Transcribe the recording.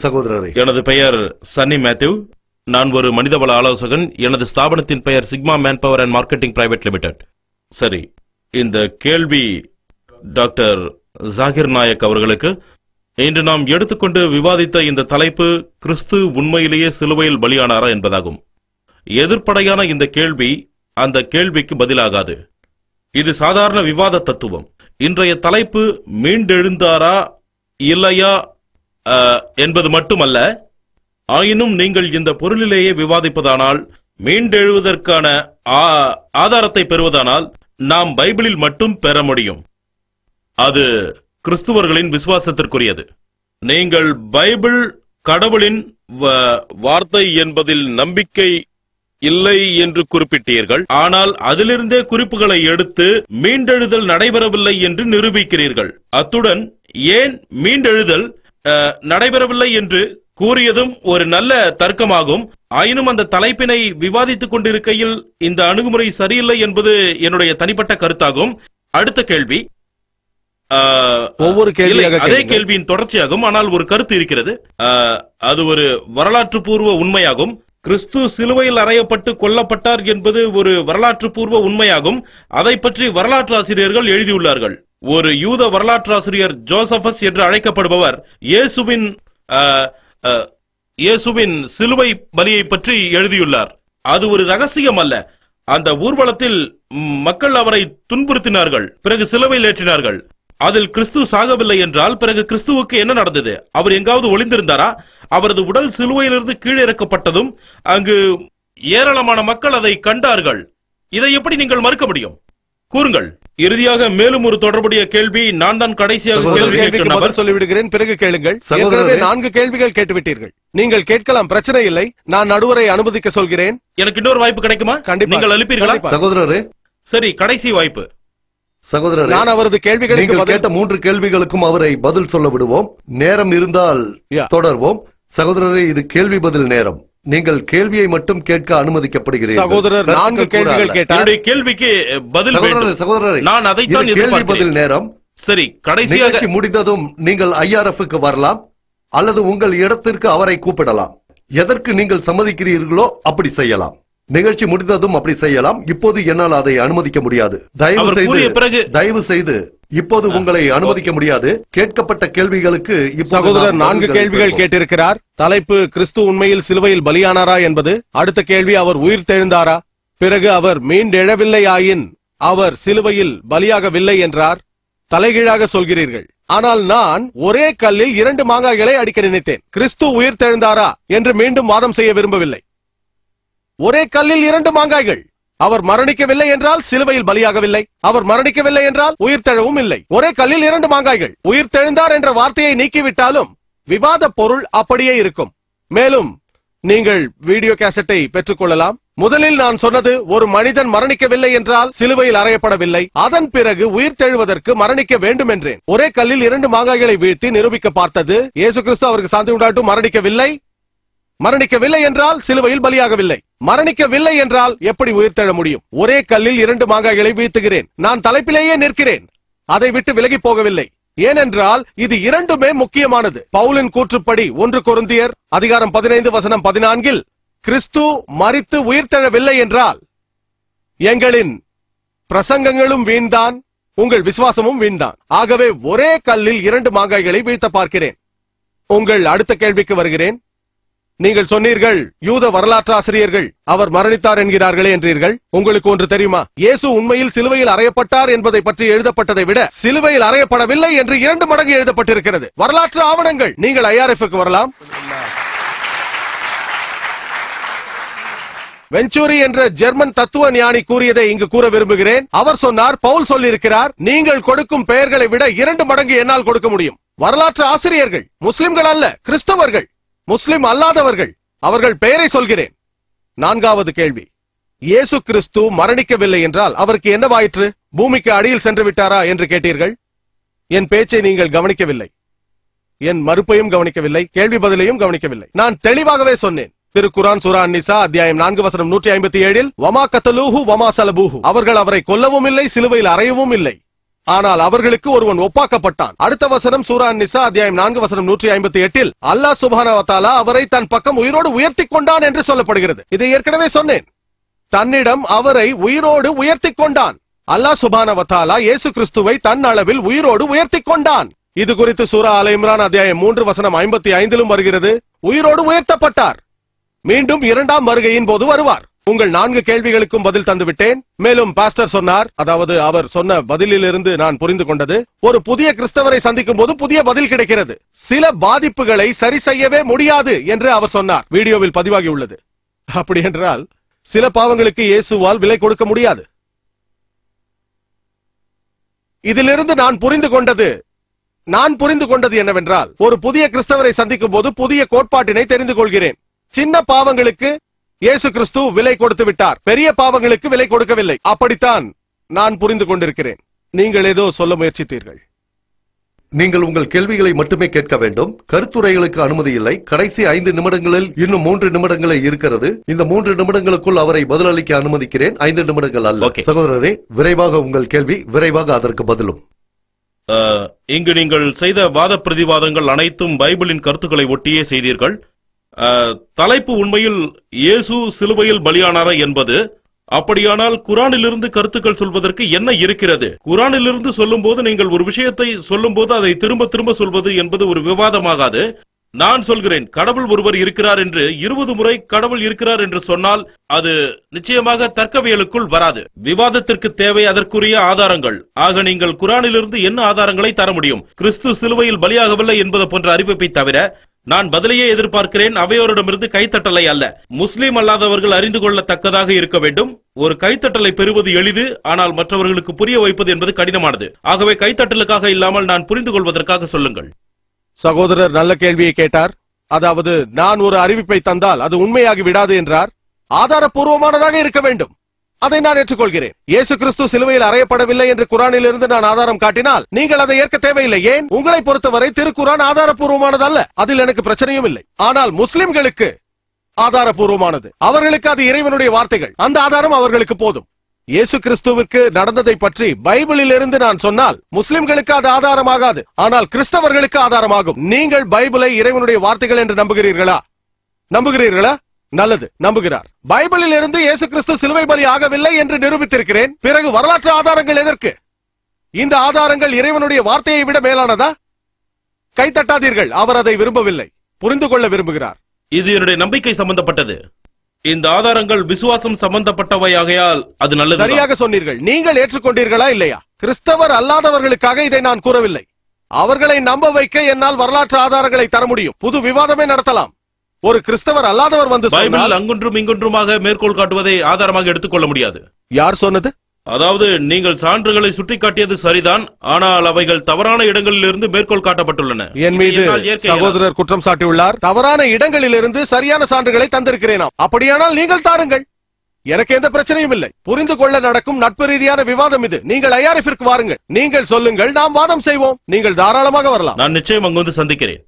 சகோதரரே, எனது பெயர் சன்னி மேத்யூ. நான் ஒரு மனிதவள ஆலோசகன். எனது ஸ்தாபனத்தின் பெயர் sigma man power and marketing private limited. சரி, இந்த கேள்வி டாக்டர் ஜாகிர் நாயக் அவர்களுக்கு. இன்று நாம் எடுத்துக்கொண்டு விவாதித்த இந்த தலைப்பு கிறிஸ்து உண்மையிலேயே சிலுவையில் பலியானாரா என்பதாகும். எதிர்ப்படையான இந்த கேள்வி அந்த கேள்விக்கு பதிலாகாது. இது சாதாரண விவாத தத்துவம். இன்றைய தலைப்பு மீண்டெழுந்தாரா இல்லையா என்பது மட்டுமல்ல. ஆயினும் நீங்கள் இந்த பொருளிலேயே விவாதிப்பதானால், மீண்டெழுவதற்கான ஆதாரத்தை பெறுவதானால் நாம் பைபிளில் மட்டும் பெற முடியும். அது கிறிஸ்துவர்களின் விசுவாசத்திற்குரியது. நீங்கள் பைபிள் கடவுளின் வார்த்தை என்பதில் நம்பிக்கை இல்லை என்று குறிப்பிட்டீர்கள். ஆனால் அதிலிருந்தே குறிப்புகளை எடுத்து மீண்டெழுதல் நடைபெறவில்லை என்று நிரூபிக்கிறீர்கள். அத்துடன் ஏன் மீண்டெழுதல் நடைபெறவில்லை என்று கூறியதும் ஒரு நல்ல தர்க்கமாகும். ஆயினும் அந்த தலைப்பினை விவாதித்துக் கொண்டிருக்கையில் இந்த அணுகுமுறை சரியில்லை என்பது என்னுடைய தனிப்பட்ட கருத்தாகும். அடுத்த கேள்வி ஒவ்வொரு கேள்வியாக அதே கேள்வியின் தொடர்ச்சியாகும். ஆனால் ஒரு கருத்து இருக்கிறது. அது ஒரு வரலாற்று பூர்வ உண்மையாகும். கிறிஸ்து சிலுவையில் அறையப்பட்டு கொல்லப்பட்டார் என்பது ஒரு வரலாற்று பூர்வ உண்மையாகும். அதை பற்றி வரலாற்று ஆசிரியர்கள் எழுதியுள்ளார்கள். ஒரு யூத வரலாற்று ஆசிரியர் ஜோசபஸ் என்று அழைக்கப்படுபவர் இயேசுவின் சிலுவை பலியை பற்றி எழுதியுள்ளார். அது ஒரு ரகசியம் அல்ல. அந்த ஊர்வலத்தில் மக்கள் அவரை துன்புறுத்தினார்கள், பிறகு சிலுவையில் ஏற்றினார்கள். அதில் கிறிஸ்து சாகவில்லை என்றால் பிறகு கிறிஸ்துவுக்கு என்ன நடந்தது? அவர் எங்காவது ஒளிந்திருந்தாரா? அவரது உடல் சிலுவையிலிருந்து கீழே இறக்கப்பட்டதும் அங்கு ஏராளமான மக்கள் அதை கண்டார்கள். இதை எப்படி நீங்கள் மறுக்க முடியும்? கூறுங்கள். இறுதியாக மேலும் ஒரு தொடர்புடைய கேள்வி. நான் தான் கடைசியாக கேள்வி கேட்கும் நபர். சொல்லிவிடுகிறேன், பிறகு கேளுங்கள். ஏற்கனவே 4 கேள்விகள் கேட்டுவிட்டீர்கள். நீங்கள் கேட்கலாம், பிரச்சனை இல்லை. நான் நடுவரை அனுமதிக்க சொல்கிறேன். எனக்கு இன்னொரு வாய்ப்பு கிடைக்குமா? கண்டிப்பா. நீங்கள் அளிப்பீர்களா? சகோதரரே, சரி, கடைசி வாய்ப்பு. சகோதரரே, நான் அவரது கேள்விகளுக்கு கேட்ட 3 கேள்விகளுக்கும் அவரை பதில் சொல்ல விடுவோம். நேரம் இருந்தால் தொடர்வோம். சகோதரரே, இது கேள்வி பதில் நேரம். நீங்கள் கேள்வியை மட்டும் கேட்க அனுமதிக்கப்படுகிறீர்கள். சகோதரர் 4 கேள்விகள் கேட்டார். கேள்விக்கு பதில் வேண்டும். சகோதரரே, நான் அதைத்தான் கேள்வி பதில் நேரம். சரி, கடைசியாக முடிந்ததும் நீங்கள் IRF-க்கு வரலாம் அல்லது உங்கள் இடத்திற்கு அவரை கூப்பிடலாம். எதற்கு நீங்கள் சம்மதிக்கிறீர்களோ அப்படி செய்யலாம். நிகழ்ச்சி முடிந்ததும் அப்படி செய்யலாம். இப்போது என்னால் அதை அனுமதிக்க முடியாது. தயவு செய்து இப்போது உங்களை அனுமதிக்க முடியாது. கேட்கப்பட்ட கேள்விகளுக்கு சகோதரர் 4 கேள்விகள் கேட்டிருக்கிறார். தலைப்பு கிறிஸ்து உண்மையில் சிலுவையில் பலியானாரா என்பது. அடுத்த கேள்வி, அவர் உயிர் தெழுந்தாரா? பிறகு அவர் மீண்டெழவில்லை ஆயின் அவர் சிலுவையில் பலியாகவில்லை என்றார். தலைகீழாக சொல்கிறீர்கள். ஆனால் நான் ஒரே கல்லில் 2 மாங்காய்களை அடிக்க நினைத்தேன். கிறிஸ்து உயிர் தெழுந்தாரா என்று மீண்டும் வாதம் செய்ய விரும்பவில்லை. ஒரே கல்லில் 2 மாங்காய்கள். அவர் மரணிக்கவில்லை என்றால் சிலுவையில் பலியாகவில்லை. அவர் மரணிக்கவில்லை என்றால் உயிர் தெழவும் இல்லை. ஒரே கல்லில் 2 மாங்காய்கள். உயிர் தெழுந்தார் என்ற வார்த்தையை நீக்கிவிட்டாலும் விவாத பொருள் அப்படியே இருக்கும். மேலும் நீங்கள் வீடியோ கேசட்டை பெற்றுக் கொள்ளலாம். முதலில் நான் சொன்னது, ஒரு மனிதன் மரணிக்கவில்லை என்றால் சிலுவையில் அறையப்படவில்லை. அதன் பிறகு உயிர் தெழுவதற்கு மரணிக்க வேண்டும் என்றேன். ஒரே கல்லில் 2 மாங்காய்களை வீழ்த்தி நிரூபிக்க பார்த்தது. இயேசு கிறிஸ்து அவருக்கு சாந்தி உண்டாட்டும் மரணிக்கவில்லை. மரணிக்கவில்லை என்றால் சிலுவையில் பலியாகவில்லை. மரணிக்கவில்லை என்றால் எப்படி உயிர் தெழ முடியும்? ஒரே கல்லில் 2 மாங்காய்களை வீழ்த்துகிறேன். நான் தலைப்பிலேயே நிற்கிறேன். அதை விட்டு விலகி போகவில்லை. ஏனென்றால் இது இரண்டுமே முக்கியமானது. பவுலின் கூற்றுப்படி 1 கொரிந்தியர் அதிகாரம் 15 வசனம் 14 கிறிஸ்து மரித்து உயிர் தெழவில்லை என்றால் எங்களின் பிரசங்கங்களும் வீண்தான், உங்கள் விசுவாசமும் வீண்தான். ஆகவே ஒரே கல்லில் 2 மாங்காய்களை வீழ்த்த பார்க்கிறேன். உங்கள் அடுத்த கேள்விக்கு வருகிறேன். நீங்கள் சொன்னீர்கள், யூத வரலாற்று ஆசிரியர்கள் அவர் மரணித்தார் என்கிறார்களே என்றீர்கள். உங்களுக்கு ஒன்று தெரியுமா? இயேசு உண்மையில் சிலுவையில் அறையப்பட்டார் என்பதை பற்றி எழுதப்பட்டதை விட சிலுவையில் அறையப்படவில்லை என்று 2 மடங்கு எழுதப்பட்டிருக்கிறது. வரலாற்று ஆவணங்கள். நீங்கள் IRF-க்கு வரலாம். வெஞ்சூரி என்ற ஜெர்மன் தத்துவ ஞானி கூறியதை இங்கு கூற விரும்புகிறேன். அவர் சொன்னார், பவுல் சொல்லியிருக்கிறார், நீங்கள் கொடுக்கும் பெயர்களை விட 2 மடங்கு என்னால் கொடுக்க முடியும். வரலாற்று ஆசிரியர்கள், முஸ்லிம்கள் அல்ல, கிறிஸ்தவர்கள், முஸ்லிம் அல்லாதவர்கள், அவர்கள் பெயரை சொல்கிறேன். 4வது கேள்வி, இயேசு கிறிஸ்து மரணிக்கவில்லை என்றால் அவருக்கு என்னவாயிற்று? பூமிக்கு அடியில் சென்று விட்டாரா என்று கேட்டீர்கள். என் பேச்சை நீங்கள் கவனிக்கவில்லை. என் மறுப்பையும் கவனிக்கவில்லை, கேள்வி பதிலையும் கவனிக்கவில்லை. நான் தெளிவாகவே சொன்னேன். திருக்குரான் சூரா அன்-நிசா அத்தியாயம் 4 வசனம் 157 வமா கத்தலூஹு வமா ஸலபூஹு அவர்கள் அவரை கொல்லவும் இல்லை, சிலுவையில் அறையவும் இல்லை. ஆனால் அவர்களுக்கு ஒருவன் ஒப்பாக்கப்பட்டான். அடுத்த வசனம் சூரா நிசா அத்தியாயம் 4 வசனம் 158 அல்லாஹ் சுப்ஹானஹு வ தஆலா அவரை தன் பக்கம் உயிரோடு உயர்த்தி கொண்டான் என்று சொல்லப்படுகிறது. இதை ஏற்கனவே சொன்னேன். தன்னிடம் அவரை உயிரோடு உயர்த்தி கொண்டான். அல்லாஹ் சுப்ஹானஹு வ தஆலா இயேசு கிறிஸ்துவை தன் அளவில் உயிரோடு உயர்த்தி கொண்டான். இது குறித்து சூரா ஆல இம்ரான் அத்தியாயம் 3 வசனம் 55 வருகிறது. உயிரோடு உயர்த்தப்பட்டார். மீண்டும் இரண்டாம் வருகையின் போது வருவார். உங்கள் 4 கேள்விகளுக்கும் பதில் தந்துவிட்டேன். மேலும் பாஸ்டர் சொன்னார், அதாவது அவர் சொன்ன பதிலிலிருந்து நான் புரிந்து கொண்டது, ஒரு புதிய கிறிஸ்தவரை சந்திக்கும் போது புதிய பதில் கிடைக்கிறது. சில பாதிப்புகளை சரி செய்யவே முடியாது என்று அவர் சொன்னார். வீடியோவில் பதிவாகி உள்ளது. அப்படி என்றால் சில பாவங்களுக்கு இயேசுவால் விலை கொடுக்க முடியாது. இதிலிருந்து நான் புரிந்து கொண்டது என்னவென்றால், ஒரு புதிய கிறிஸ்தவரை சந்திக்கும் போது புதிய கோட்பாட்டினை தெரிந்து கொள்கிறேன். சின்ன பாவங்களுக்கு இயேசு கிறிஸ்து விலை கொடுத்து விட்டார், பெரிய பாவங்களுக்கு விலை கொடுக்கவில்லை. அப்படித்தான் நான் புரிந்து கொண்டிருக்கிறேன். நீங்கள் ஏதோ சொல்ல முயற்சித்தீர்கள். நீங்கள் உங்கள் கேள்விகளை மட்டுமே கேட்க வேண்டும். கருத்துரைகளுக்கு அனுமதி இல்லை. கடைசி 5 நிமிடங்களில் இன்னும் 3 நிமிடங்களே இருக்கிறது. இந்த 3 நிமிடங்களுக்குள் அவரை பதிலளிக்க அனுமதிக்கிறேன். 5 நிமிடங்கள் அல்ல. சகோதரரே, விரைவாக உங்கள் கேள்வி, விரைவாக அதற்கு பதிலும். இங்கு நீங்கள் செய்த வாத பிரதிவாதங்கள் அனைத்தும் பைபிளின் கருத்துக்களை ஒட்டியே செய்தீர்கள். தலைப்பு உண்மையில் இயேசு சிலுவையில் பலியானாரா என்பது. அப்படியானால் குரானிலிருந்து கருத்துக்கள் சொல்வதற்கு என்ன இருக்கிறது? குரானிலிருந்து சொல்லும் போது நீங்கள் ஒரு விஷயத்தை சொல்லும் போது அதை திரும்ப திரும்ப சொல்வது என்பது ஒரு விவாதமாகாது. நான் சொல்கிறேன், கடவுள் ஒருவர் இருக்கிறார் என்று 20 முறை கடவுள் இருக்கிறார் என்று சொன்னால் அது நிச்சயமாக தர்க்கவியலுக்குள் வராது. விவாதத்திற்கு தேவை அதற்குரிய ஆதாரங்கள். ஆக நீங்கள் குரானிலிருந்து என்ன ஆதாரங்களை தர முடியும்? கிறிஸ்து சிலுவையில் பலியாகவில்லை என்பது போன்ற அறிவிப்பை தவிர நான் பதிலையே எதிர்பார்க்கிறேன். அவையோரிடமிருந்து கைத்தட்டலை அல்ல. முஸ்லீம் அல்லாதவர்கள் அறிந்து கொள்ளத்தக்கதாக இருக்க வேண்டும். ஒரு கைத்தட்டலை பெறுவது எளிது, ஆனால் மற்றவர்களுக்கு புரிய வைப்பது என்பது கடினமானது. ஆகவே கைத்தட்டலுக்காக இல்லாமல் நான் புரிந்து கொள்வதற்காக சொல்லுங்கள். சகோதரர் நல்ல கேள்வியை கேட்டார். அதாவது நான் ஒரு அறிவிப்பை தந்தால் அது உண்மையாகி விடாது என்றார். ஆதாரப்பூர்வமானதாக இருக்க வேண்டும். அதை நான் ஏற்றுக்கொள்கிறேன். இயேசு கிறிஸ்து சிலுவையில் அறையப்படவில்லை என்று குரானில் இருந்து நான் ஆதாரம் காட்டினால் நீங்கள் அதை ஏற்க தேவையில்லை. ஏன்? உங்களை பொறுத்தவரை திருக்குரான் ஆதாரப்பூர்வமானது அல்ல. அதில் எனக்கு பிரச்சனையும் இல்லை. ஆனால் முஸ்லிம்களுக்கு ஆதாரப்பூர்வமானது. அவர்களுக்கு அது இறைவனுடைய வார்த்தைகள். அந்த ஆதாரம் அவர்களுக்கு போதும். இயேசு கிறிஸ்துவிற்கு நடந்ததை பற்றி பைபிளில் இருந்து நான் சொன்னால் முஸ்லிம்களுக்கு அது ஆதாரமாகாது, ஆனால் கிறிஸ்தவர்களுக்கு ஆதாரமாகும். நீங்கள் பைபிளை இறைவனுடைய வார்த்தைகள் என்று நம்புகிறீர்களா? நல்லது, நம்புகிறார். பைபிளில் இருந்து இயேசு கிறிஸ்து சிலுவை பலி ஆகவில்லை என்று நிரூபித்திருக்கிறேன். பிறகு வரலாற்று ஆதாரங்கள் எதற்கு? இந்த ஆதாரங்கள் இறைவனுடைய வார்த்தையை விட மேலானதா? கைத்தட்டாதீர்கள். அவர் அதை விரும்பவில்லை, புரிந்து கொள்ள விரும்புகிறார். இது என்னுடைய நம்பிக்கை சம்பந்தப்பட்டது. இந்த ஆதாரங்கள் விசுவாசம் சம்பந்தப்பட்டவையாகையால் அது நல்லது. சரியாக சொன்னீர்கள். நீங்கள் ஏற்றுக்கொண்டீர்களா இல்லையா? கிறிஸ்தவர் அல்லாதவர்களுக்காக இதை நான் கூறவில்லை. அவர்களை நம்ப வைக்க என்னால் வரலாற்று ஆதாரங்களை தர முடியும். புது விவாதமே நடத்தலாம். ஒரு கிறிஸ்தவர் அல்லாதவர் வந்து பைபிள் அங்குன்றும் இங்குன்றுமாக மேற்கோள் காட்டுவதை ஆதாரமாக எடுத்துக்கொள்ள முடியாது. யார் சொன்னது? அதாவது நீங்கள் சான்றுகளை சுட்டிக்காட்டியது சரிதான், ஆனால் அவைகள் தவறான இடங்களில் இருந்து மேற்கோள் காட்டப்பட்டுள்ளன. என் மீது சகோதரர் குற்றம் சாட்டியுள்ளார். தவறான இடங்களில் இருந்து சரியான சான்றுகளை தந்திருக்கிறேன். அப்படியானால் நீங்கள் தாருங்கள். எனக்கு எந்த பிரச்சனையும் இல்லை. புரிந்து கொள்ள நடக்கும் நட்பு ரீதியான விவாதம் இது. நீங்கள் ஐஆர்எஃப் வாருங்கள். நீங்கள் சொல்லுங்கள், நாம் வாதம் செய்வோம். நீங்கள் தாராளமாக வரலாம். நான் நிச்சயம் அங்கு வந்து சந்திக்கிறேன்.